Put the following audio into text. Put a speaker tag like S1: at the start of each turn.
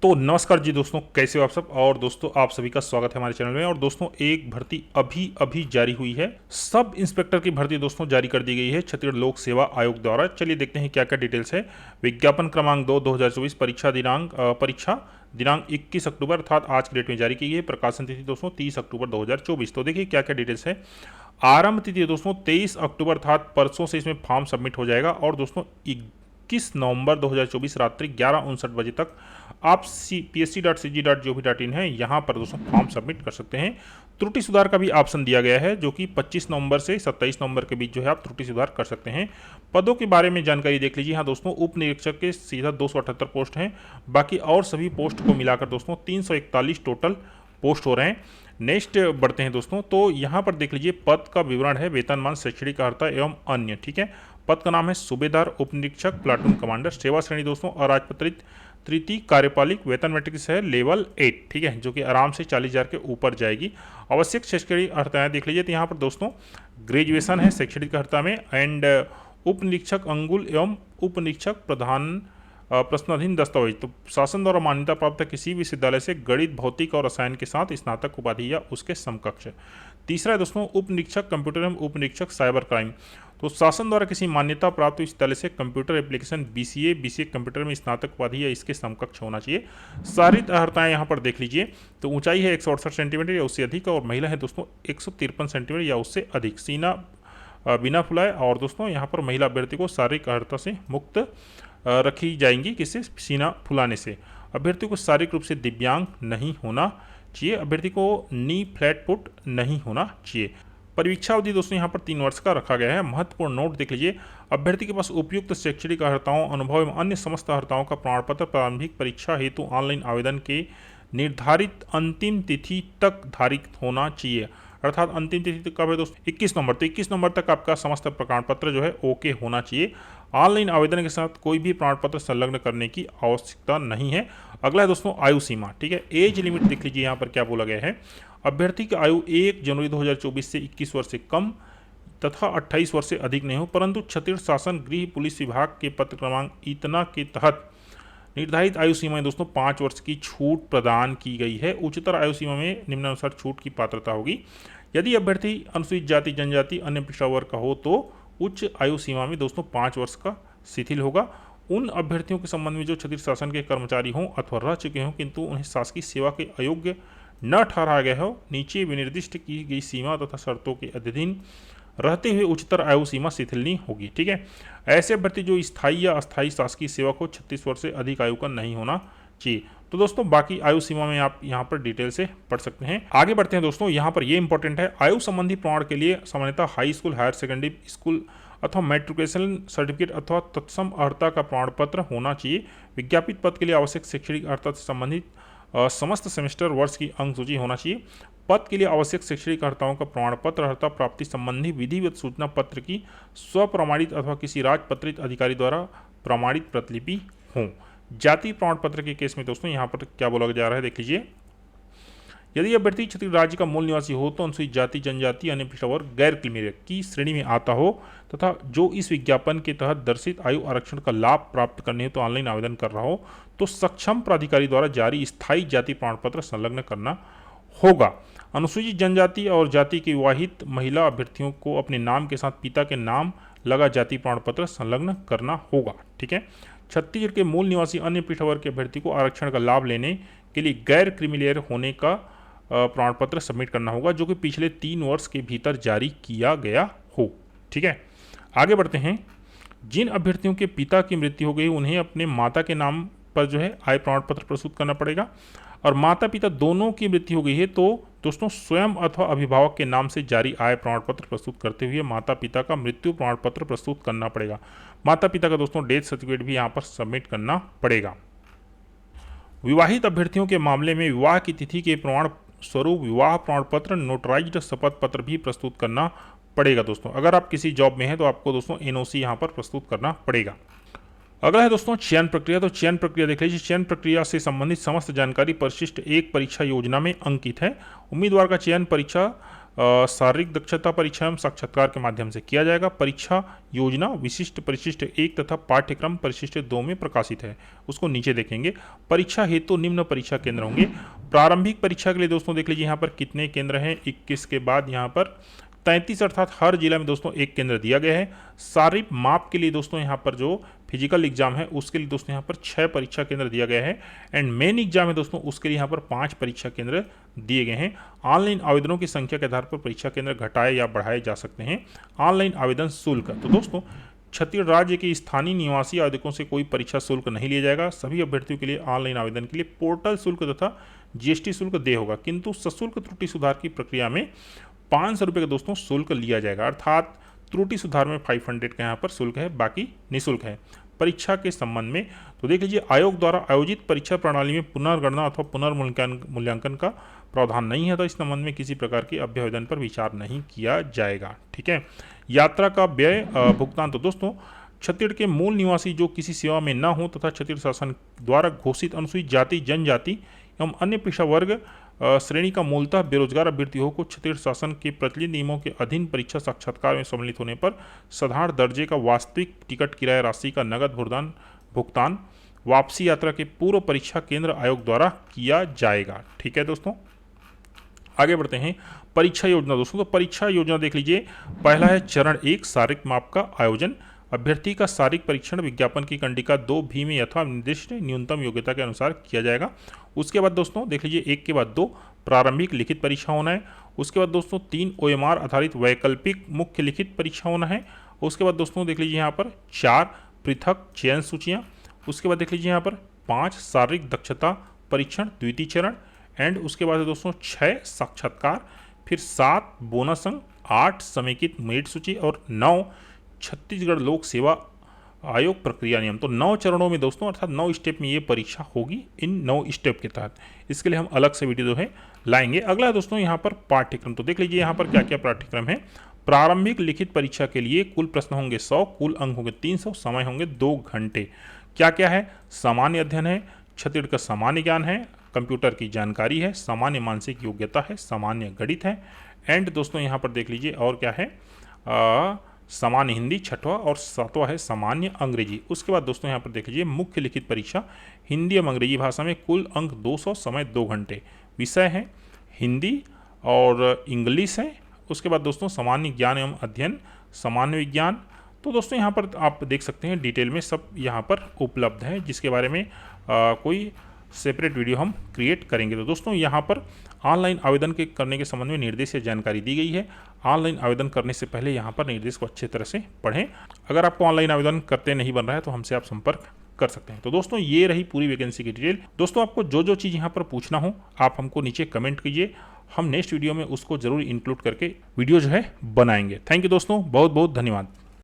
S1: तो नमस्कार जी दोस्तों, कैसे हो आप सब। और दोस्तों आप सभी का स्वागत है हमारे चैनल में। और दोस्तों एक भर्ती अभी अभी जारी हुई है। सब इंस्पेक्टर की भर्ती दोस्तों जारी कर दी गई है छत्तीसगढ़ लोक सेवा आयोग द्वारा। चलिए देखते हैं क्या क्या डिटेल्स है। विज्ञापन क्रमांक 2024 परीक्षा दिनांक 21 अक्टूबर अर्थात आज की डेट में जारी की गई है। प्रकाशन तिथि दोस्तों 30 अक्टूबर 2024। तो देखिए क्या क्या डिटेल्स है। आरंभ तिथि दोस्तों 23 अक्टूबर अर्थात परसों से इसमें फॉर्म सबमिट हो जाएगा। और दोस्तों 21 नवंबर 2024 रात्रि 11:59 बजे तक आप psc.cg.gov.in है यहाँ पर दोस्तों फॉर्म सबमिट कर सकते हैं। त्रुटि सुधार का भी ऑप्शन दिया गया है, जो कि 25 नवंबर से 27 नवंबर के बीच जो है आप त्रुटि सुधार कर सकते हैं। पदों के बारे में जानकारी देख लीजिए। हाँ दोस्तों, उप निरीक्षक के सीधा 278 पोस्ट हैं। बाकी और सभी पोस्ट को मिलाकर दोस्तों 341 टोटल पोस्ट हो रहे हैं। नेक्स्ट बढ़ते हैं दोस्तों। तो यहाँ पर देख लीजिए पद का विवरण है, वेतनमान, शैक्षणिक अर्हता एवं अन्य। ठीक है, पद का नाम है सूबेदार उप निरीक्षक प्लाटून कमांडर। सेवा श्रेणी दोस्तों अराजपत्रित तृतीय कार्यपालिक। वेतन मैट्रिक्स है लेवल 8। ठीक है, जो कि आराम से 40,000 के ऊपर जाएगी। आवश्यक शैक्षणिक अर्हताएं देख लीजिए। तो यहाँ पर दोस्तों ग्रेजुएशन है शैक्षणिक अर्हता में। एंड उप निरीक्षक अंगुल एवं उप निरीक्षक प्रधान प्रश्नाधीन दस्तावेज। तो शासन द्वारा मान्यता प्राप्त किसी भी विश्वविद्यालय से गणित, भौतिक और रसायन के साथ स्नातक उपाधि या उसके समकक्ष। तीसरा है दोस्तों उप निरीक्षक कंप्यूटर एवं उप निरीक्षक साइबर क्राइम। तो शासन द्वारा किसी मान्यता प्राप्त विश्वविद्यालय से कंप्यूटर एप्लीकेशन बीसीए कंप्यूटर में स्नातक उपाधि या इसके समकक्ष होना चाहिए। शारीरिक अर्हताएं यहाँ पर देख लीजिए। तो ऊंचाई है 168 सेंटीमीटर या उससे अधिक, और महिला है दोस्तों 153 सेंटीमीटर या उससे अधिक। सीना बिना फुलाए। और दोस्तों यहाँ पर महिला अभ्यर्थी को शारीरिक अर्हता से मुक्त रखी जाएंगी, किससे, सीना फुलाने से। अभ्यर्थी को शारीरिक रूप से दिव्यांग नहीं होना चाहिए। अभ्यर्थी को नी फ्लैट फुट नहीं होना चाहिए। परीक्षा अवधि दोस्तों यहाँ पर 3 वर्ष का रखा गया है। महत्वपूर्ण नोट देख लीजिए। अभ्यर्थी के पास उपयुक्त शैक्षणिक अर्हताओं, अनुभव एवं अन्य समस्त अर्हताओं का प्रमाण पत्र प्रारंभिक परीक्षा हेतु ऑनलाइन आवेदन के निर्धारित अंतिम तिथि तक धारित होना चाहिए। अर्थात अंतिम तिथि कब है दोस्तों, 21 नवंबर। तो 21 नवंबर तक आपका समस्त प्रमाण पत्र जो है ओके होना चाहिए। ऑनलाइन आवेदन के साथ कोई भी प्रमाण पत्र संलग्न करने की आवश्यकता नहीं है। अगला है दोस्तों आयु सीमा। ठीक है, एज लिमिट देख लीजिए यहाँ पर क्या बोला गया है। अभ्यर्थी की आयु 1 जनवरी 2024 से 21 वर्ष से कम तथा 28 वर्ष से अधिक नहीं हो, परंतु छत्तीसगढ़ शासन गृह पुलिस विभाग के पत्र क्रमांक इतना के तहत निर्धारित आयु सीमा में दोस्तों 5 वर्ष की छूट प्रदान की गई है। उच्चतर आयु सीमा में निम्नानुसार छूट की पात्रता होगी। यदि अभ्यर्थी अनुसूचित जाति, जनजाति, अन्य पिछड़ा वर्ग का हो तो उच्च आयु सीमा में दोस्तों 5 वर्ष का शिथिल होगा। उन अभ्यर्थियों के संबंध में जो छत्तीसगढ़ शासन के कर्मचारी हों अथवा रह चुके हों किंतु उन्हें शासकीय सेवा के अयोग्य न ठहराया गया हो, नीचे विनिर्दिष्ट की गई सीमा तथा शर्तों के अधीन रहते हुए उच्चतर आयु सीमा शिथिलनी होगी। ठीक है, ऐसे अभ्यर्थी जो स्थायी या अस्थायी शासकीय सेवा को 36 वर्ष से अधिक आयु का नहीं होना चाहिए। तो दोस्तों बाकी आयु सीमा में आप यहाँ पर डिटेल से पढ़ सकते हैं। आगे बढ़ते हैं दोस्तों। यहाँ पर ये इंपॉर्टेंट है, आयु संबंधी प्रमाण के लिए सामान्यतः high school, higher secondary school अथवा मैट्रिकुलेशन सर्टिफिकेट अथवा तत्सम अर्हता का प्रमाण पत्र होना चाहिए। विज्ञापित पद के लिए आवश्यक शैक्षणिक अर्हता से संबंधित समस्त सेमेस्टर वर्ष की अंक सूची होना चाहिए। पद के लिए आवश्यक शैक्षणिक अर्हताओं का प्रमाण पत्र, अर्हता प्राप्ति संबंधी विधिवत सूचना पत्र की स्वप्रमाणित अथवा किसी राजपत्रित अधिकारी द्वारा प्रमाणित प्रतिलिपि हों। जाति प्रमाण पत्र के केस में दोस्तों यहाँ पर क्या बोला जा रहा है देख लीजिए। यदि अभ्यर्थी छत्तीसगढ़ राज्य का मूल निवासी हो तो अनुसूचित जाति, जनजाति, अन्य पिछड़ा वर्ग, गैर क्रीमी की श्रेणी में आता हो तथा जो इस विज्ञापन के तहत दर्शित आयु आरक्षण का लाभ प्राप्त करने हेतु ऑनलाइन आवेदन कर रहा हो तो सक्षम प्राधिकारी द्वारा जारी स्थायी जाति प्रमाण पत्र संलग्न करना होगा। अनुसूचित जनजाति और जाति की विवाहित महिला अभ्यर्थियों को अपने नाम के साथ पिता के नाम लगा जाति प्रमाण पत्र संलग्न करना होगा। ठीक है, छत्तीसगढ़ के मूल निवासी अन्य पिछड़ा वर्ग के अभ्यर्थी को आरक्षण का लाभ लेने के लिए गैर क्रीमिलेयर होने का प्रमाण पत्र सबमिट करना होगा, जो कि पिछले 3 वर्ष के भीतर जारी किया गया हो। ठीक है, आगे बढ़ते हैं। जिन अभ्यर्थियों के पिता की मृत्यु हो गई उन्हें अपने माता के नाम पर जो है आय प्रमाण पत्र प्रस्तुत करना पड़ेगा। और माता पिता दोनों की मृत्यु हो गई है तो दोस्तों स्वयं अथवा अभिभावक के नाम से जारी आय प्रमाण पत्र प्रस्तुत करते हुए माता पिता का मृत्यु प्रमाण पत्र प्रस्तुत करना पड़ेगा। माता पिता का दोस्तों डेथ सर्टिफिकेट भी यहाँ पर सबमिट करना पड़ेगा। विवाहित अभ्यर्थियों के मामले में विवाह की तिथि के प्रमाण स्वरूप विवाह प्रमाण पत्र, नोटराइज्ड शपथ पत्र भी प्रस्तुत करना पड़ेगा। दोस्तों अगर आप किसी जॉब में हैं तो आपको दोस्तों एनओसी यहाँ पर प्रस्तुत करना पड़ेगा। अगला है दोस्तों चयन प्रक्रिया। तो चयन प्रक्रिया देख लीजिए। चयन प्रक्रिया से संबंधित समस्त जानकारी परिशिष्ट 1 परीक्षा योजना में अंकित है। उम्मीदवार का चयन परीक्षा शारीरिक दक्षता परीक्षा एवं साक्षात्कार के माध्यम से किया जाएगा। परीक्षा योजना विशिष्ट परिशिष्ट 1 तथा पाठ्यक्रम परिशिष्ट 2 में प्रकाशित है, उसको नीचे देखेंगे। परीक्षा हेतु निम्न परीक्षा केंद्र होंगे। प्रारंभिक परीक्षा के लिए दोस्तों देख लीजिए यहाँ पर कितने केंद्र हैं, 21 के बाद यहाँ पर 33, अर्थात हर जिला में दोस्तों एक केंद्र दिया गया है। शारीरिक माप के लिए दोस्तों यहाँ पर जो फिजिकल एग्जाम है उसके लिए दोस्तों यहाँ पर 6 परीक्षा केंद्र दिया गया है। एंड मेन एग्जाम है दोस्तों उसके लिए यहाँ पर 5 परीक्षा केंद्र दिए गए हैं। ऑनलाइन आवेदनों की संख्या के आधार पर परीक्षा केंद्र घटाए या बढ़ाए जा सकते हैं। ऑनलाइन आवेदन शुल्क, तो दोस्तों छत्तीसगढ़ राज्य के स्थानीय निवासी आवेदकों से कोई परीक्षा शुल्क नहीं लिया जाएगा। सभी अभ्यर्थियों के लिए ऑनलाइन आवेदन के लिए पोर्टल शुल्क तथा जीएसटी शुल्क देय होगा, किंतु सशुल्क त्रुटि सुधार की प्रक्रिया में 500 रुपये का दोस्तों शुल्क लिया जाएगा, अर्थात त्रुटि सुधार में 500 का यहाँ पर शुल्क है, बाकी निःशुल्क है। परीक्षा के संबंध में तो देख लीजिए, आयोग द्वारा आयोजित परीक्षा प्रणाली में पुनर्गणना अथवा पुनर्मूल्यांकन का प्रावधान नहीं है, तो इस संबंध में किसी प्रकार के अभ्यावेदन पर विचार नहीं किया जाएगा। ठीक है। यात्रा का व्यय भुगतान, तो दोस्तों छत्तीसगढ़ के मूल निवासी जो किसी सेवा में न हो तथा छत्तीसगढ़ शासन द्वारा घोषित अनुसूचित जाति, जनजाति एवं अन्य पिछड़ा वर्ग श्रेणी का मूलतः बेरोजगार अभ्यर्थी हो को छत्तीसगढ़ शासन के प्रचलित नियमों के अधीन परीक्षा साक्षात्कार में सम्मिलित होने पर साधारण दर्जे का वास्तविक टिकट किराया राशि का नगद भुगतान वापसी यात्रा के पूर्व परीक्षा केंद्र आयोग द्वारा किया जाएगा। ठीक है दोस्तों, आगे बढ़ते हैं। परीक्षा योजना दोस्तों, तो परीक्षा योजना देख लीजिए, पहला है चरण 1 शारीरिक माप का आयोजन। अभ्यर्थी का शारीरिक परीक्षण विज्ञापन की कंडिका 2B में यथा निर्दिष्ट न्यूनतम योग्यता के अनुसार किया जाएगा। उसके बाद दोस्तों देख लीजिए, 1 के बाद 2 प्रारंभिक लिखित परीक्षा होना है। उसके बाद दोस्तों 3 OMR आधारित वैकल्पिक मुख्य लिखित परीक्षा होना है। उसके बाद दोस्तों देख लीजिए यहाँ पर 4 पृथक चयन सूचियाँ। उसके बाद देख लीजिए यहाँ पर 5 शारीरिक दक्षता परीक्षण द्वितीय चरण। एंड उसके बाद दोस्तों 6 साक्षात्कार, फिर 7 बोनस अंक, 8 समेकित मेरिट सूची और 9 छत्तीसगढ़ लोक सेवा आयोग प्रक्रिया नियम। तो 9 चरणों में दोस्तों, अर्थात 9 स्टेप में ये परीक्षा होगी। इन 9 स्टेप के तहत इसके लिए हम अलग से वीडियो जो है लाएंगे। अगला दोस्तों यहाँ पर पाठ्यक्रम, तो देख लीजिए यहाँ पर क्या क्या पाठ्यक्रम है। प्रारंभिक लिखित परीक्षा के लिए कुल प्रश्न होंगे 100, कुल अंक होंगे 300, समय होंगे 2 घंटे। क्या क्या है, सामान्य अध्ययन है, छत्तीसगढ़ का सामान्य ज्ञान है, कंप्यूटर की जानकारी है, सामान्य मानसिक योग्यता है, सामान्य गणित है। एंड दोस्तों यहाँ पर देख लीजिए और क्या है, सामान्य हिंदी 6वां और 7वां है सामान्य अंग्रेजी। उसके बाद दोस्तों यहाँ पर देख लीजिए मुख्य लिखित परीक्षा हिंदी एवं अंग्रेजी भाषा में, कुल अंक 200, समय 2 घंटे। विषय है हिंदी और इंग्लिश है। उसके बाद दोस्तों सामान्य ज्ञान एवं अध्ययन, सामान्य विज्ञान। तो दोस्तों यहाँ पर आप देख सकते हैं डिटेल में सब यहाँ पर उपलब्ध है, जिसके बारे में कोई सेपरेट वीडियो हम क्रिएट करेंगे। तो दोस्तों यहाँ पर ऑनलाइन आवेदन करने के संबंध में निर्देश या जानकारी दी गई है। ऑनलाइन आवेदन करने से पहले यहाँ पर निर्देश को अच्छे तरह से पढ़ें। अगर आपको ऑनलाइन आवेदन करते नहीं बन रहा है तो हमसे आप संपर्क कर सकते हैं। तो दोस्तों ये रही पूरी वैकेंसी की डिटेल। दोस्तों आपको जो जो चीज़ यहाँ पर पूछना हो आप हमको नीचे कमेंट कीजिए, हम नेक्स्ट वीडियो में उसको जरूर इंक्लूड करके वीडियो जो है बनाएंगे। थैंक यू दोस्तों, बहुत बहुत धन्यवाद।